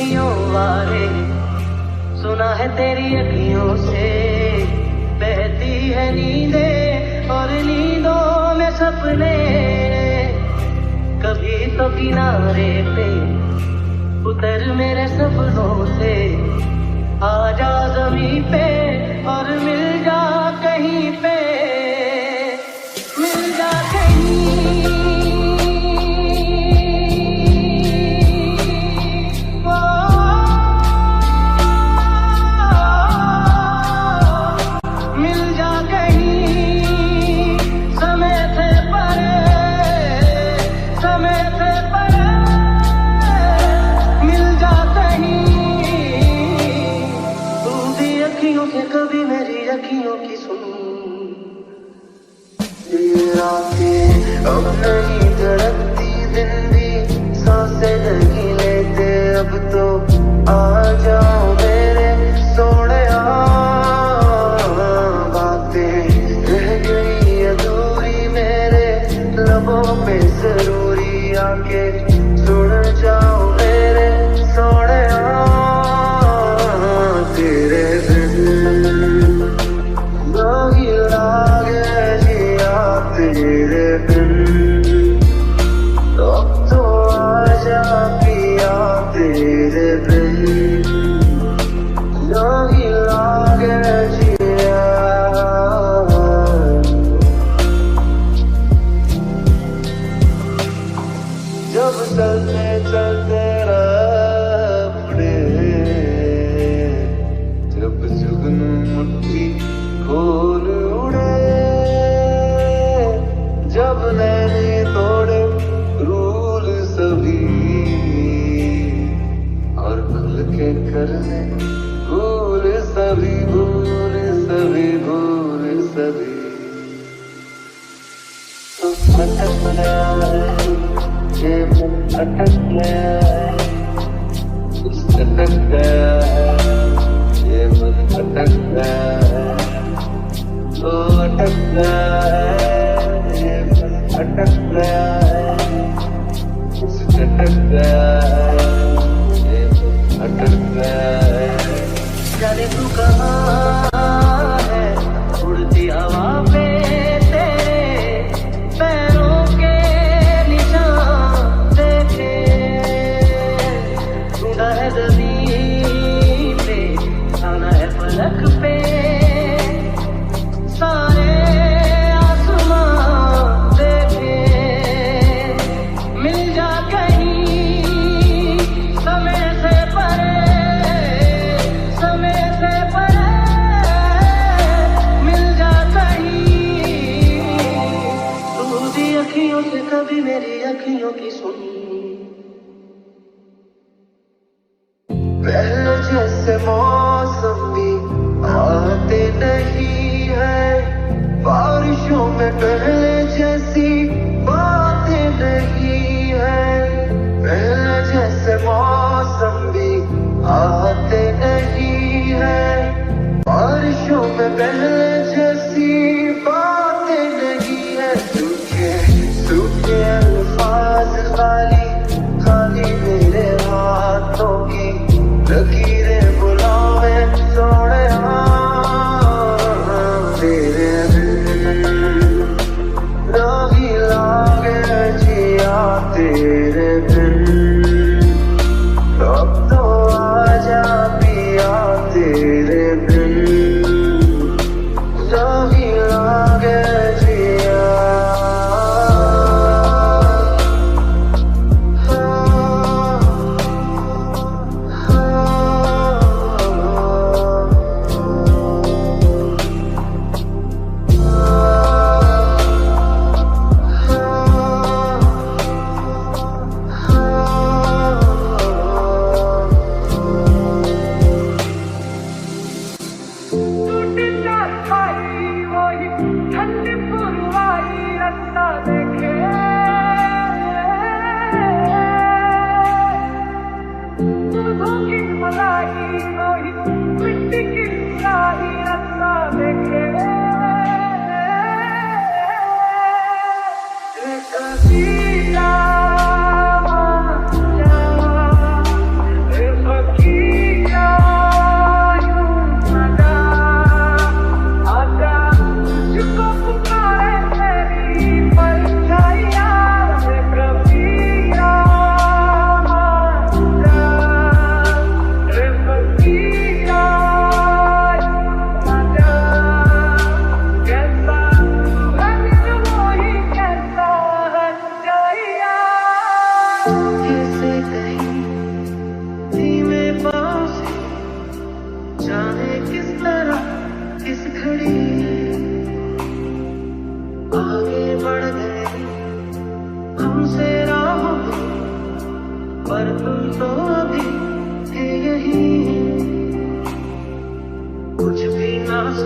अखियों वाले, सुना है तेरी अखियों से बहती है नींदें और नींदों में सपने। कभी तो किनारे पे उतर मेरे सपनों से, आजा ज़मीं पे और मिल जा कहीं पे, मिल जा कहीं। मिल जा कहीं समय से परे, समय से परे, मिल जा कहीं। तू भी अखियों से कभी मेरी अखियों की सुन। ये रातें अब नहीं धड़कती, दिन भी सांसें नहीं लेते, अब तो आ जाओ मेरे सोहणिया। बातें रह गई अधूरी मेरे लबों पे जरूरी, आके सुन जाओ मेरे सोहणिया। तेरे बिन नहीं लागे जिया, तेरे बिन अब तो आजा पिया, तेरे बिन नहीं लागे जिया। जब चलते चलते राह मुड़े, जब जुगनू मुट्ठी खोल उड़े, जब नैने तोड़े रूल सभी और खुल के करने भूल सभी, भूल सभी, भूल सभी। तो अटक गया है ये मन, अटक गया है, अटक गया है ये मन, अटक गया है, तो अटक गया है ये मन, अटक गया है, अटक गया है ये मन, अटक गया है। जाने तू कहाँ है उड़ती हवा पे, तेरे पैरों के निशान देखे, ढूंढा है ज़मीन पे, आना है फलक पे, सारे आसमां देखे। मिल जा कहीं समय से परे, समय से परे, मिल जा कहीं। तू भी अखियों से कभी मेरी अखियों की सुन। पहले जैसे मौसम भी आते नहीं है, बारिशों में पहले जैसी बातें नहीं है। पहले जैसे मौसम भी आते नहीं है, बारिशों में पहले जैसी बातें नहीं है। सूखे सूखे अल्फाज खाली खाली मेरे हाथों की लकीरें बुलावे सोहणिया। तेरे बिन नहीं लागे जिया, तेरे बिन अब तो आजा पिया, तेरे बिन नहीं लागे जिया।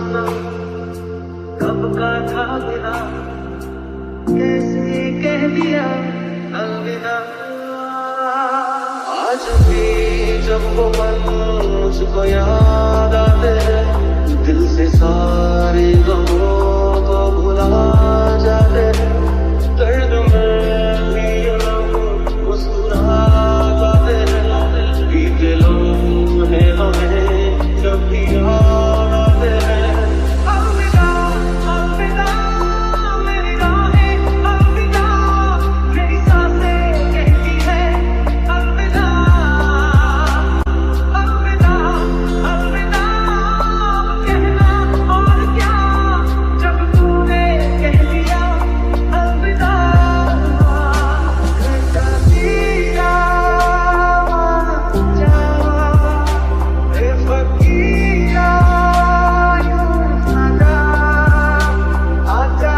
सनम कब का था बिना कैसे कह दिया अलविदा। आज भी जब वो पल मुझको याद आते हैं दिल से सारे गमों को भुला जाते हैं। दर्द में भी हम मुस्कुरा जाते हैं। बीते लम्हे हमें जब भी याद आते हैं। अलविदा अलविदा मेरी राहें अलविदा मेरी सांसें कहती है अलविदा। अलविदा अलविदा कहना और क्या जब तूने कह दिया अलविदा। घटा दिया जा रे फकीरा यूं सदा आजा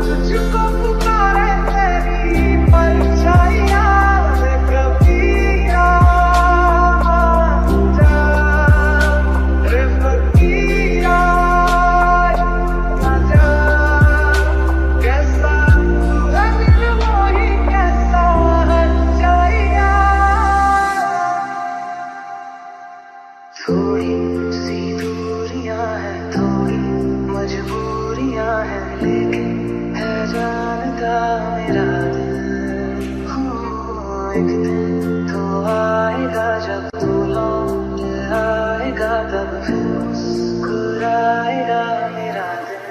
तुझको पुकारे तेरी परछाइयाँ रे कबीरा। आजा रे फकीरा आजा कैसा रंग वही कैसा हंसाइया। थोड़ी सी दूरियां हैं थोड़ी मजबूरियां हैं लेकिन है जानता मेरा दिल। एक दिन तो आएगा जब तू लौट आएगा तब फिर मुस्कुराएगा मेरा दिल।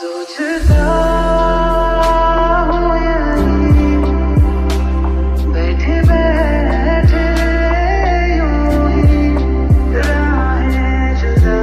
सोचता हूँ यहीं बैठे बैठे यूं ही राहें जुदा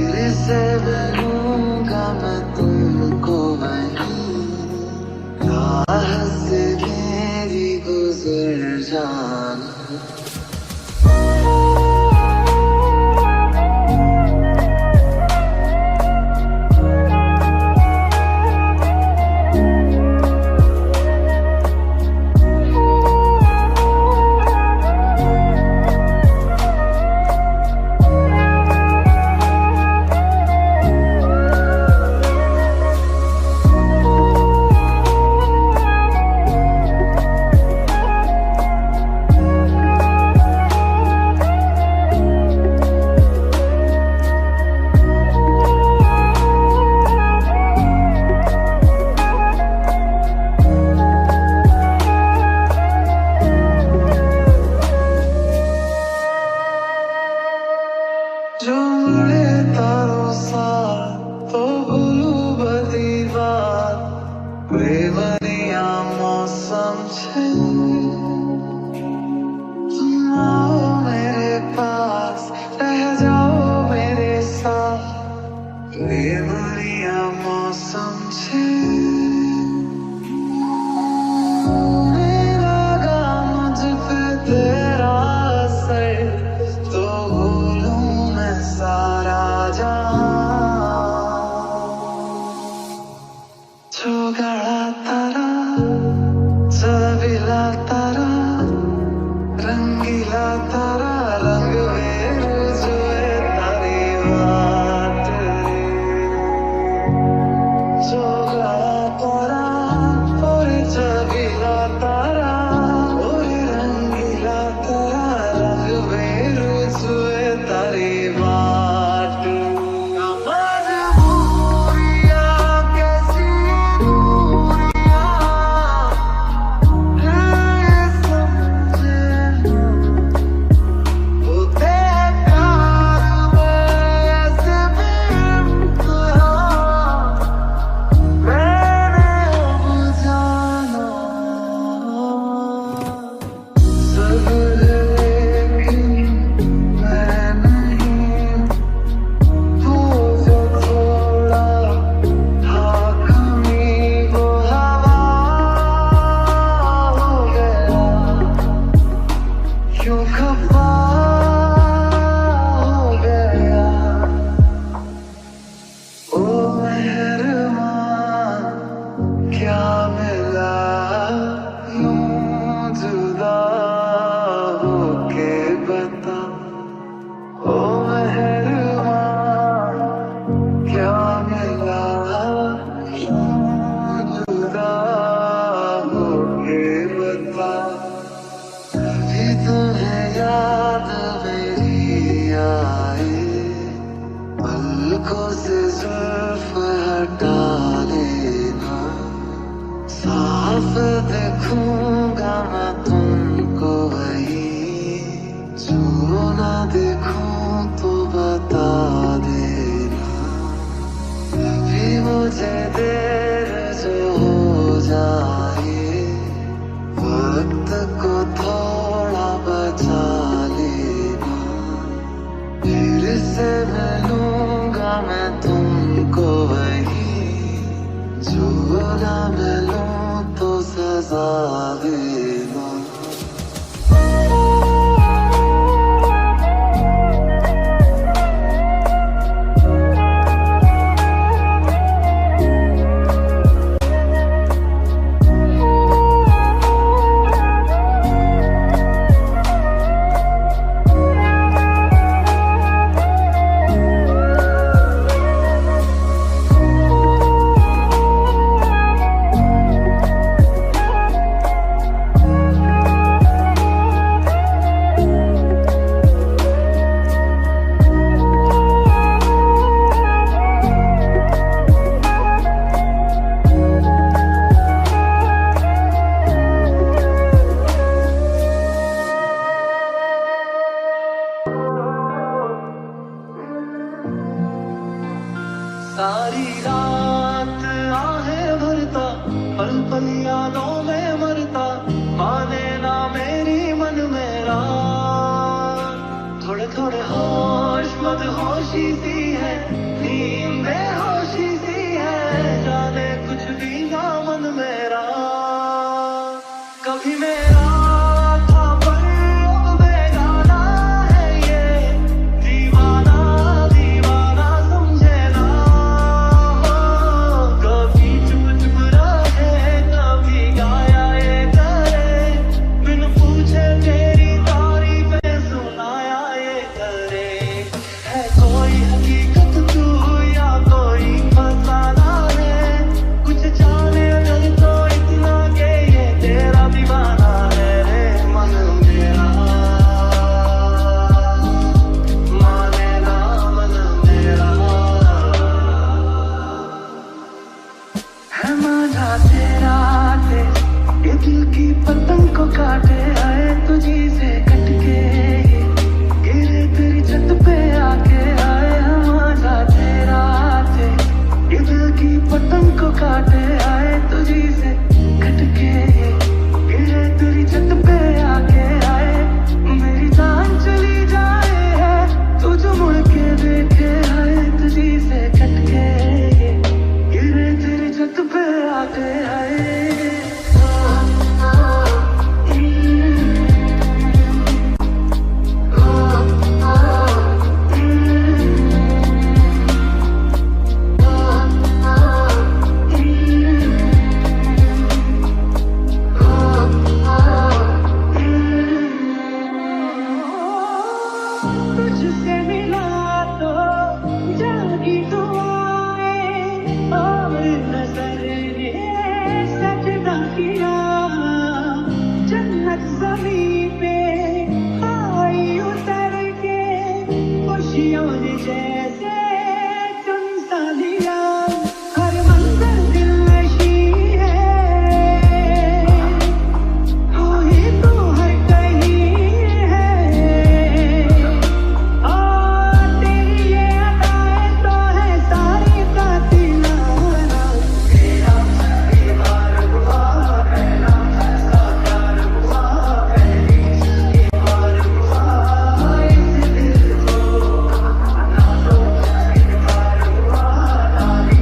फिर से मिलूंगा मैं तुमको वहीं, राह से मेरी गुजर जाना। जो मिले तारों सा तो भूलू बधी बात, बेवनिया मौसम छे, तुम आओ मेरे पास, रह जाओ मेरे साथ, बेवनिया मौसम छे। मेरा गाम मुझ पे तेरा असर, तो सारा जो गड़ा तारा, चबीला तारा, रंगीला तारा, रंग में रुझे तारी बात रे। जो गड़ा तारा और चबीला तारा और रंगीला तारा, रंग में रुझे तारी पलकों से जुल्फ हटा लेना, साफ देखूंगा मैं तुमको वहीं, जो ना देखूं तो बता देना। अभी मुझे देर जो हो जाए, वक्त को थोड़ा बचा लेना, फिर से मिलूंगा मैं तुमको वहीं, जो ना मिलूं तो सजा देना। सारी रात आहें भरता, पल पल यादों में मरता, माने ना मेरी मन मेरा, थोड़े थोड़े थोड़े होश मदहोशी सी है, नींद बेहोशी सी है, जाने कुछ भी ना मन मेरा कभी मेरा था, पर अब बेगाना है ये दीवाना दीवाना समझे ना। कभी चुप चुप रहे, कभी गाया ये करे, बिन पूछे तेरी तारीफें सुनाया ये करे। है कोई हकीकत तू या कोई फसाना है, कुछ जाने अगर तो इतना के ये तेरा दीवाना है रे मन मेरा, माने ना मन मेरा। है मांझा तेरा तेज, ये दिल की पतंग को काटे, आए तुझी से कटके ये गिरे तेरी छत पे आके। आए मांझा तेरा तेज, ये दिल की पतंग को काटे, आए तुझी से कटके ये गिरे तेरी छत पे आके। आए मेरी जान चली जाए है तू जो मुड़ के देखे, आए तुझी से कटके ये गिरे तेरी छत पे आके। आए तुझसे मिला तो जागी दुआएं, और नजर ने सजदा किया, जन्नत ज़मीं पे आई उतर के, खुशियों ने जैसे चमसा लिया। हर मंजर दिलनशी है, हो ही तो हर कहीं है, और तेरी ये अदाएं तो है सारी कातिलाना। तेरा दीवार हुआ, पहला फैसला प्यार हुआ, पहली दीवार हुआ, इस दिल को ना तो इकरार हुआ, ना ही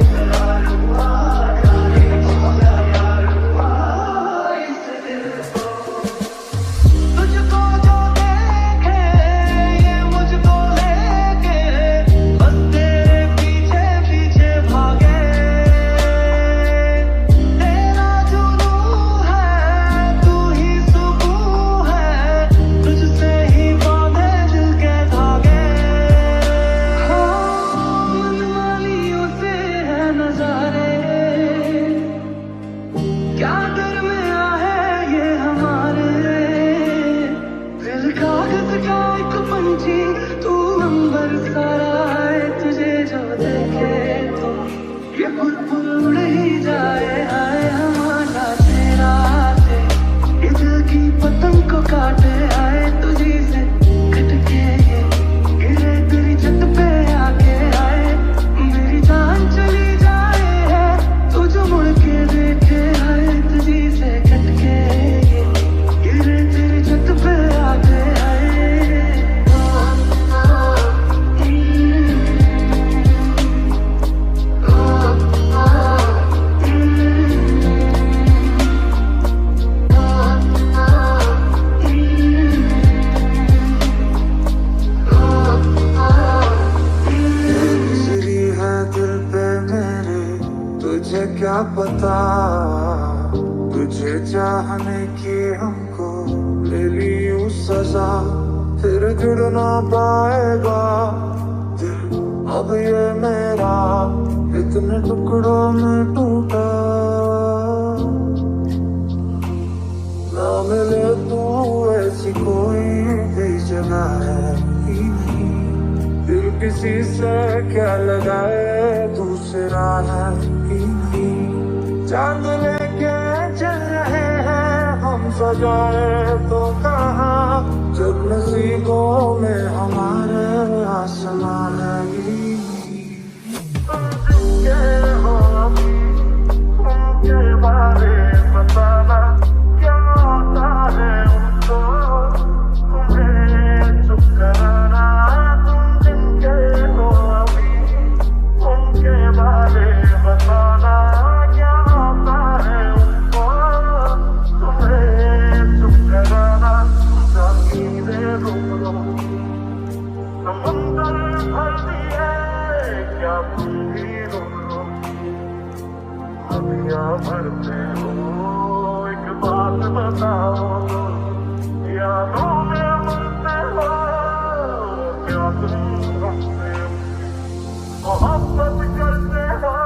इकरार हुआ, जाने कौन प्यार हुआ इस दिल को। तुझको जो देखे ये मुझको लेके, बस तेरे पीछे पीछे भागे। तेरा जुनून है तू ही सुकून है, तुझसे ही बांधे दिल के धागे। मनमानियों से है नजारे, क्या दरमिया है ये हमारे। दिल कागज का एक पंछी, तू अंबर सारा है, तुझे जो देखे तो ये बुलबुल उड़ ही जाए। आए हमारा तेरा ते, ये दिल की पतंग को काटे, आए तुझी से कटके ये गिरे तेरी छत पे आके। आए मेरी जान चली जाए है तू जो मुड़ के देखे, आए तुझी से कटके ये गिरे तेरी छत पे आके। आए गुजरी है दिल पे मेरे, तुझे क्या पता, तुझे चाहने की हमको ले ली यूं सजा। फिर जुड़ ना पाएगा दिल अब ये मेरा, इतने टुकड़ों में टूटा। ना मिले तू ऐसी कोई भी जगह है ही नहीं, दिल किसी से क्या लगाए दूसरा है ही नहीं। चांद लेके चल रहे हैं हम सजाए तो कहाँ, जब नसीबों में हमारे आसमान है ही नहीं। तुम जिसके हो अभी उनके बारे बताना, क्या होता है उनको तुम्हें चुप करा। क्या तुम भी रो रो अखियां भरते हो? एक बात बताओ, यादों में मरते हो क्या तुम हमसे मोहब्बत करते हो?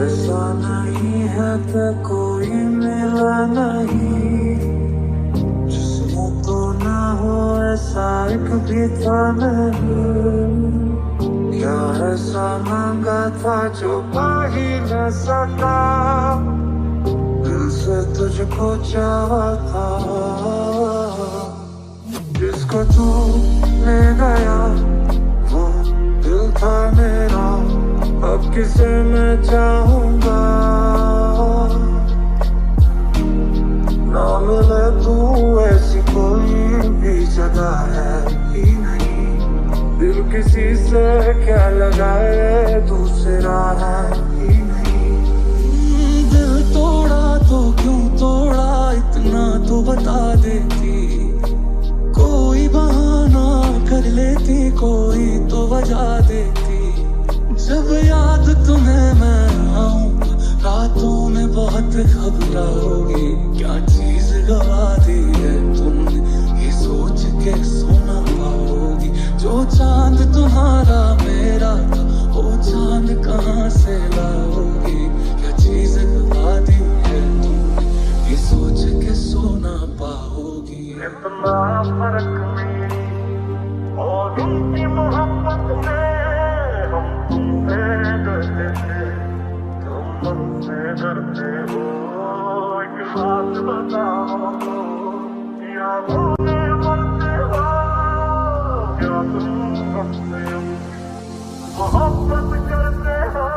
ऐसा नहीं है कि कोई मिला नहीं, जिसमें तो ना हो ऐसा एक भी था नहीं। क्या ऐसा मांगा था जो पा ही न सका, दिल से तुझको चाहा था। जिसको तू ले गया वो दिल था मेरा, अब किसे मैं चाहूंगा? ना मिले तू ऐसी कोई भी जगह है ही नहीं, दिल किसी से क्या लगाए दूसरा है ही नहीं। दिल तोड़ा तो क्यों तोड़ा इतना तो बता देती, कोई बहाना कर लेती, कोई तो वजह देती। जब याद तुम्हें मैं आऊं रातों में बहुत घबराओगी, क्या चीज गवा दी है तुमने ये सोच के सो ना पाओगी। जो चांद तुम्हारा मेरा था वो चांद कहाँ से लाओगी, क्या चीज गवा दी है तुमने ये सोच के सो ना पाओगी। इतना फर्क मेरी और उनकी मोहब्बत में, हम तुमसे डरते थे तुम हमसे डरते हो। एक बात बताओ, यादों में मरते हो क्या तुम हमसे मोहब्बत करते हो?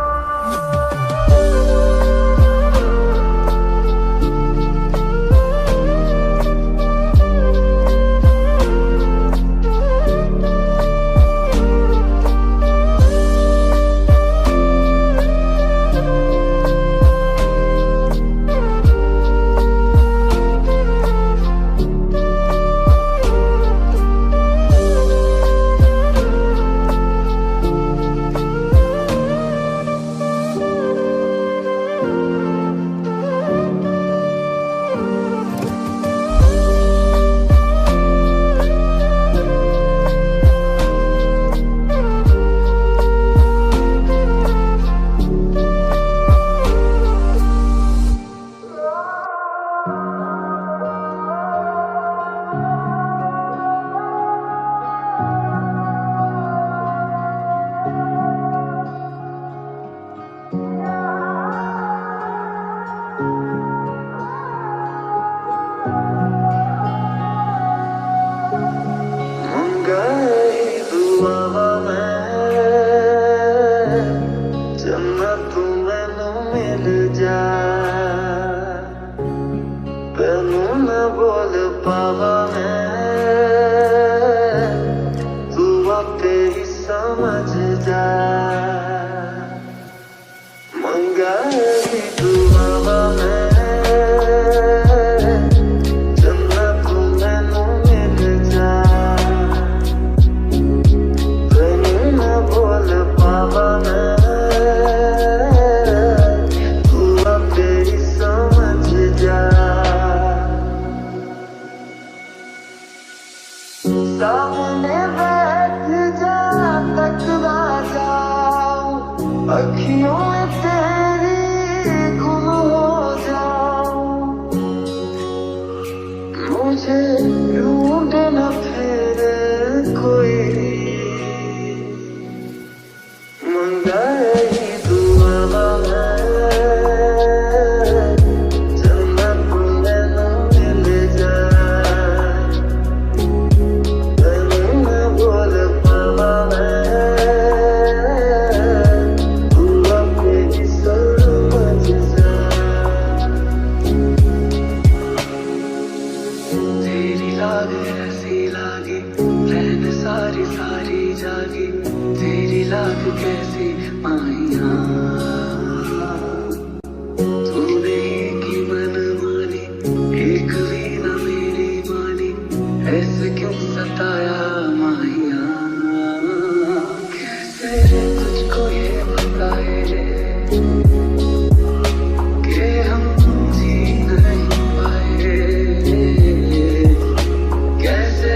बोल पावा मैं, तू आपे ही समझ जा। मंगा ही दुआ मैं, जन्नत मैनू मिल जा। तेनू ना बोल पावा मैं, तू आपे ही समझ जा। कैसी माहिया तूने की मन मानी एक भी ना मेरी मानी ऐसे क्यों सताया माहिया कैसे तुझको ये बताए कि हम जी नहीं पाए कैसे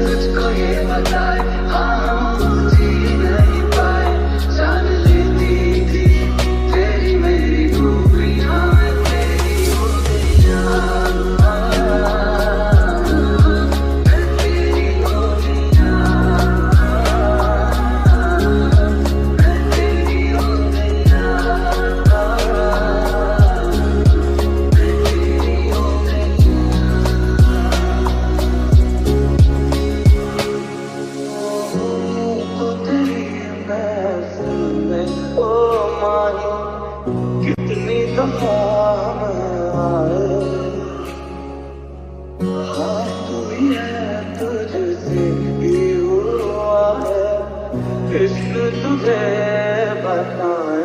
तुझको ये बताए हाँ हम जी नहीं पाए जान लेती थी तेरी मेरी खूबियां मैं तेरी हो गया मैं तेरी हो गया मैं तेरी हो गया मैं तेरी हो तो तेरी महफिल में ओ माही कितनी दफा मैं आए हाँ तू ही है तुझसे ही हुआ है इश्क तुझे बताए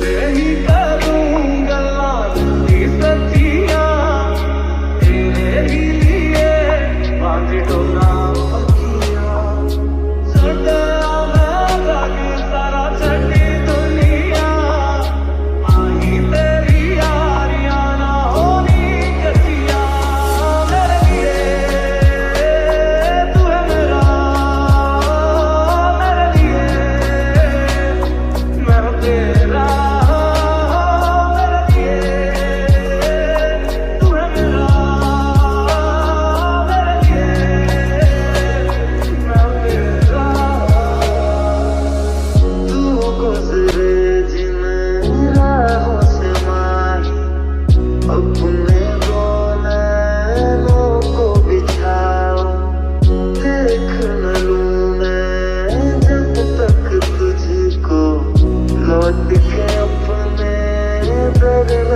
यही करूँगा की सच्चियाँ तेरे ही लिए बांधी डोला पखियाँ चढ़ गया मैं रग सारा छठी दुनिया माही तेरी यारियाँ ना होनी कचियाँ मेरे लिए तू है मेरा मेरे लिए मैं हूँ तेरा मेरे लिए तू है मेरा मेरे लिए मैं हूँ तेरा तू गुजरे जिन राहों से माही अपने नैनों को बिछाओ देख न लूं मैं जब तक तुझको लौट के अपने दर न